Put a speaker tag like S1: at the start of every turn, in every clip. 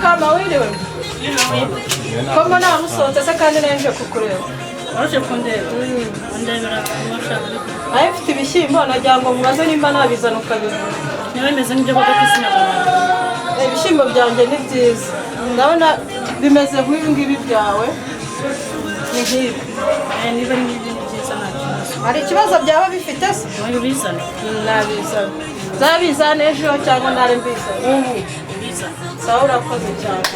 S1: Kama wiriwe kama nta musohotse se kandi nanje kukureba
S2: waje kundeba ndebera kumashaka
S1: ayo mfite ibishyimbo nagira ngo mubaze nimba nabizana ukabibona
S2: niba bimeze nk'ibyo baga kwisinabona
S1: ibishyimbo byanjye ni byiza ndabona bimeze nk'ibi ngibi byawe ni nk'ibi
S2: niba ari nk'ibi byiza nta kibazo
S1: hari ikibazo byaba bifite se
S2: wabizana
S1: nabizana zabizana ejo cyangwa ntare mbizana
S2: ubu ubizana
S1: sawa urakoze cyane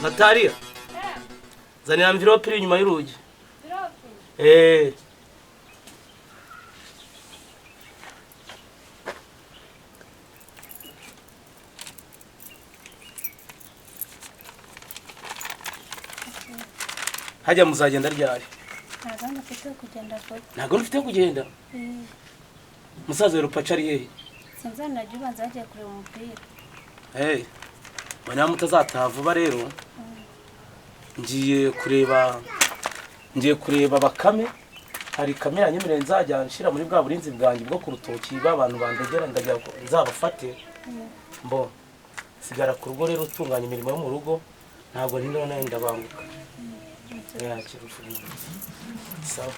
S3: Natalia zanira envelope iri inyuma y'urugi hajya muzagenda ryari ntabwo mfite kugenda musaza w'urupaca ari hehe
S4: sinzanajya ubanza hagiye kureba umupira
S3: banyama mutazataha vuba rero ngiye kureba bakame hari kamera nyemereye nzajya nshira muri bwa burinzi bwanjye bwo ku rutoki b'abantu bandegera ndagira ngo nzabafate mbo sigara ku rugo rero utunganya imirimo yo mu rugo ntabwo nino nayo ndabanguka sawa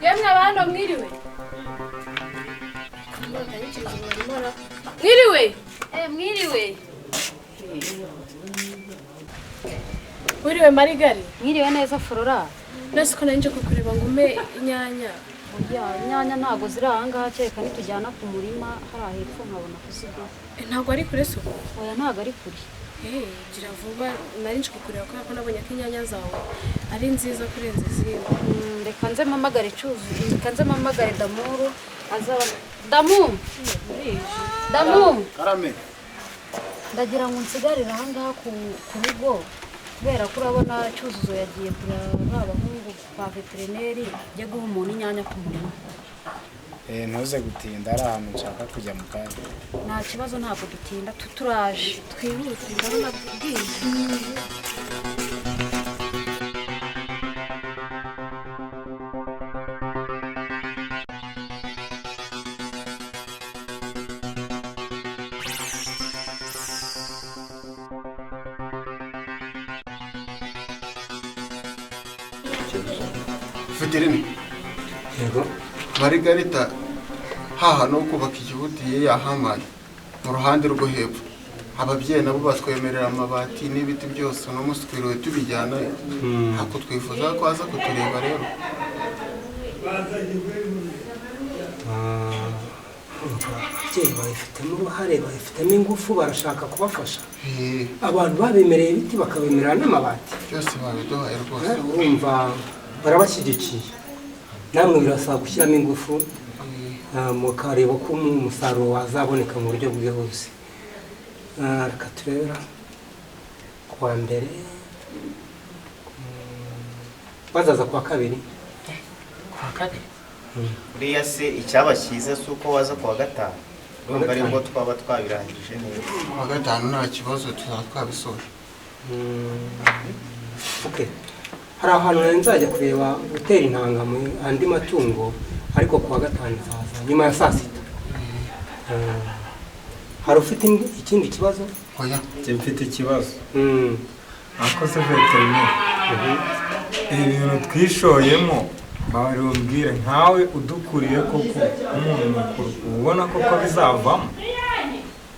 S5: yemwe abantu mwiriwe mwiriwe mwiriwe wiriwe marigari
S4: mwiriwe neza Flora
S5: nese ko nanje kukureba ngo ume inyanya
S4: inyanya ntago ziri ahangaha cyeka nitujyana ku murima hari hepfo nkabona kuzigura
S5: ntago ari kure se
S4: oya ntago ari kure
S5: gira vuba nanje kukureba ko nabonye ko inyanya zawe ari nziza kurenza izindi
S4: reka nze mpamagare cyuzuye reka nze mpamagare Damuru azaba Damu
S6: karame
S4: ndagira ngo nsigarire ahangaha ku rugo kubera ko urabona Cyuzuzo yagiye kureba abahungu ba veterineri byo guha umuntu inyanya ku murima
S6: ntuze gutinda ari ahantu nshaka kujya mu kazi
S4: nta kibazo ntabwo dutinda turaje
S5: twihute ndabona bwije
S6: Federine
S3: yego
S6: Margarita haha no kubaka ikihutiye yahamaye mu ruhande rwo hepfo ababyeyi nabo batwemerera amabati n'ibiti byose no muswiriwe tubijyana hako twifuza ko aza kutureba rero
S3: ababyeyi babifitemo uruhare babifitemo ingufu barashaka kubafasha abantu babemereye ibiti bakabemerera n'amabati
S6: byose babiduhaye rwose
S3: urumva barabashyigikiye namwe birasaba gushyiramo ingufu mukareba ko umusaruro wazaboneka mu buryo bwihuse reka turebera kuwa mbere bazaza kuwa kabiri
S7: uriya se icyaba cyiza si uko waza kuwa gatanu urumva aribwo twaba twabirangije neza
S6: kuwa gatanu nta kibazo tuzaba twabisoje
S3: hari ahantu nzajya kureba gutera intanga mu andi matungo ariko kuwa gatanu nzaza nyuma ya saa sita hari ufite ikindi kibazo
S6: oya
S8: mfite ikibazo akoze veterineri ibi bintu twishoyemo barumbwire nkawe udukuriye koko umuntu mukuru ubona koko bizavamo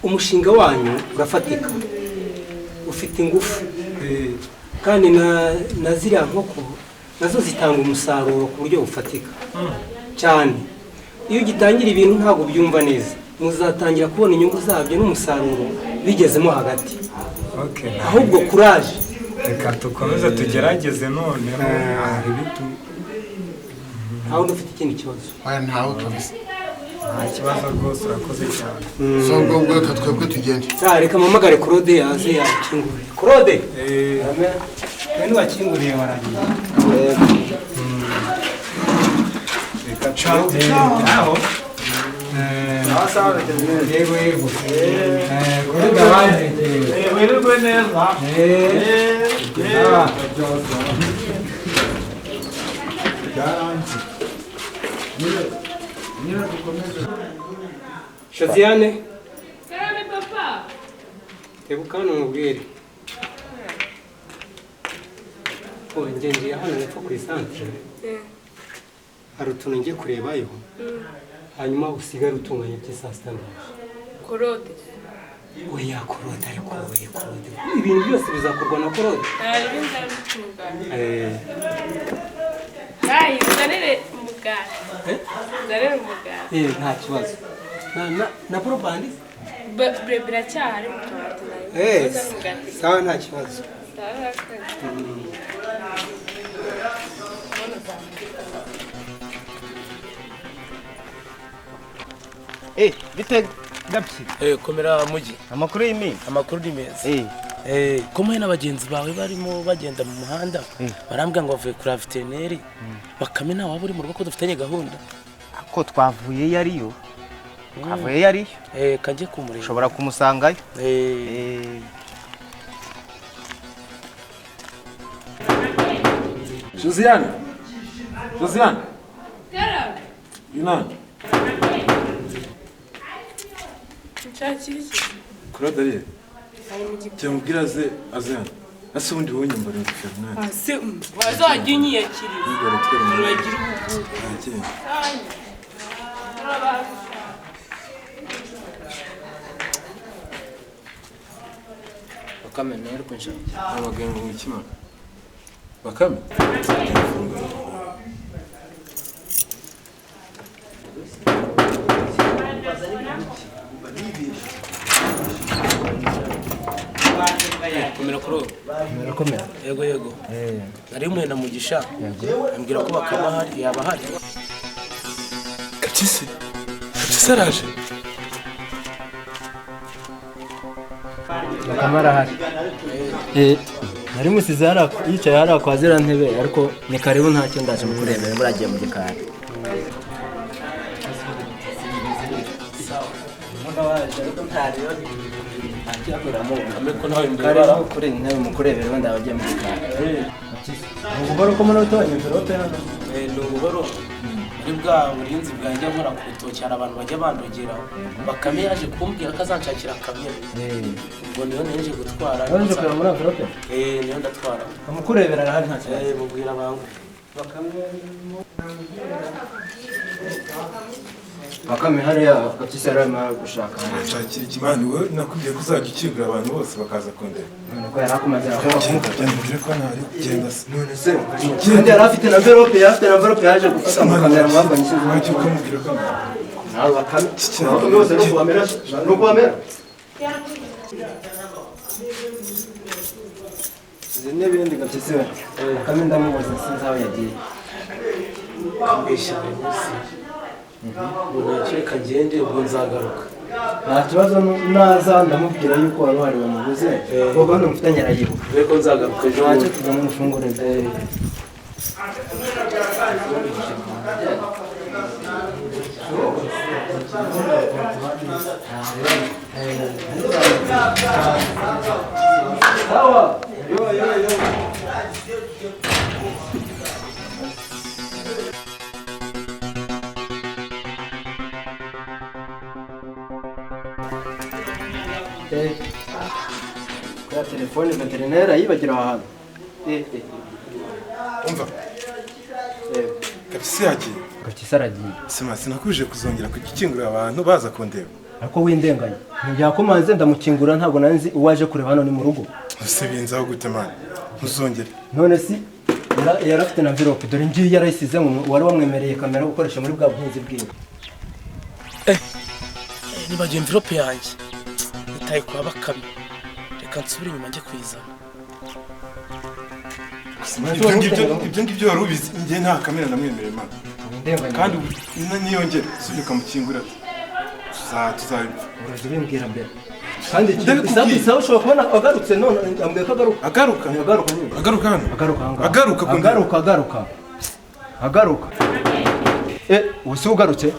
S3: umushinga wanyu urafatika ufite ingufu kandi na ziriya nkoko nazo zitanga umusaruro ku buryo bufatika cyane iyo ugitangira ibintu ntabwo byumva neza muzatangira kubona inyungu zabyo n'umusaruro bigezemo hagati ahubwo kuraje
S8: reka dukomeze tugerageze noneho hari bitu
S3: ntawe ufite ikindi kibazo
S6: oya ntawe kabisa
S8: nta kibazo rwose urakoze cyane
S6: so ubwo reka twebwe tugende
S3: reka mpamagare Claude yaze yakinguriye Claude bene wakinguriye baragiye
S8: Ciao. Ciao.
S3: Yego yego. Kuri gahande.
S9: Wirirwe neza.
S3: Shaziyane,
S1: Karame papa.
S3: tebuka hano mubwire. Ngiye hano hepfo ku isantere. Hari utuntu ngiye kurebayo. Hanyuma usigare utunganya by'isa sita ndaje.
S5: Korode.
S3: Oya korode ariko oya korode. Ibintu byose bizakorwa na korode.
S5: Nari ndabitunganya. Hayi, zarere umugati. Zarere umugati.
S3: Nta kibazo. Na probandi?
S5: Biracyahari mu kabati nayo.
S3: Sawa nta kibazo.
S7: Bite gapsi?
S10: Komera mugi.
S7: Amakuru y'imi?
S10: Amakuru ni meza. Ko muhe n'abagenzi bawe barimo bagenda mu muhanda barambwira ngo bavuye kuri veterineri Bakame nawe waba uri mu rugo ko dufitanye gahunda.
S7: Ko twavuye yariyo. Twavuye yariyo.
S10: Kajye kumureba.
S7: Ushobora kumusangayo.
S9: Josiane. Josiane.
S1: Karame.
S9: Yunani.
S5: Nshakira iki?
S9: Claude ariye. Cyamubwira aze hano. Ase ubundi wowe nyambara ingofero nani?
S2: Se wazajya unyiyakiriza. Uragira ubugugu.
S9: Agenda.
S10: Bakame nawe uri kunshaka.
S9: Amagambo mu kimana. Bakame.
S10: Komera kuro.
S7: Murakomera.
S10: Yego. Nari muhe na mugisha. Ambwira ko Bakame ahari yaba ahari.
S9: Kapyisi araje.
S11: Bakame arahari. Nari musize yicaye hariya kwa ziriya ntebe ariko ni karibu ntacyo ndaje mukurebera muragiye mu gikari. Karibu kuri intebe mukurebera wenda bagiye mu gikari. Ubugoro ko muri uto envelope hano.
S10: Ni ubugoro. Muri bwa burinzi bwanjye nkora ku rutoki hari abantu bajya bandogera. Bakame yaje kumbwira ko azanshakira kamera. Ubwo niyo neje gutwara.
S11: Waje kureba muri envelope?
S10: Niyo ndatwara.
S11: Mukurebera arahari ntacyo.
S10: Mubwira abantu.
S11: Bakame hariya Kapyisi arimo gushaka.
S9: Nshakira ikimani wowe nakubwiye ko uzajya ukingura abantu bose bakaza kundeba.
S11: Nuko yari akumaze
S9: Byambwira ko ntari kugenda se.
S11: none se kandi yari afite na envelope yaje gufata amakamera mwambanye ishinzwe.
S9: Ntacyo ukamubwira ko
S11: nawe Bakame bose nukwamera n'ibindi Kapyisi we Bakame ndamubaza sinzi aho yagiye.
S10: Mbeshya gusa. Naceka ngende ubwo nzagaruka.
S11: Nta kibazo naza ndamubwira yuko wari uhari wamubuze kuko hano mufitanye arayibuka.
S10: Reko nzagaruka ejo.
S11: Ntacyo tujya mufungure. Sawa. Yo. Kwa telefone veterineri ayibagira aha hantu.
S9: umva. Kapyisi yagiye.
S11: Kapyisi aragiye.
S9: Sinakuje kuzongera kugikingurira abantu baza kundeba.
S11: Ariko windenganya. Ntibyakomanze ndamukingura ntabwo nanzi uwaje kureba hano ni mu rugo.
S9: Ese binzaho gute man? Ntuzongere.
S11: None si yari afite na envelope dore ngiye yarayisize ngo wari wamwemereye kamera gukoresha muri bwa buhinzi bwiwe.
S10: Nibagiye envelope yanjye. Nitaye kwa Bakame. Reka nsubire inyuma njye kwizana.
S9: Ibyo ngibyo wari ubizi njye nta kamera namwemereye man. Kandi niyongere usubire ukamukingura. Tuzabipfa.
S11: Uraje bimbwira mbere. Kandi isaha ushobora kubona agarutse none ambwiye ko agaruka.
S9: Agaruka hano.
S11: Agaruka.
S12: ubu si ugarutse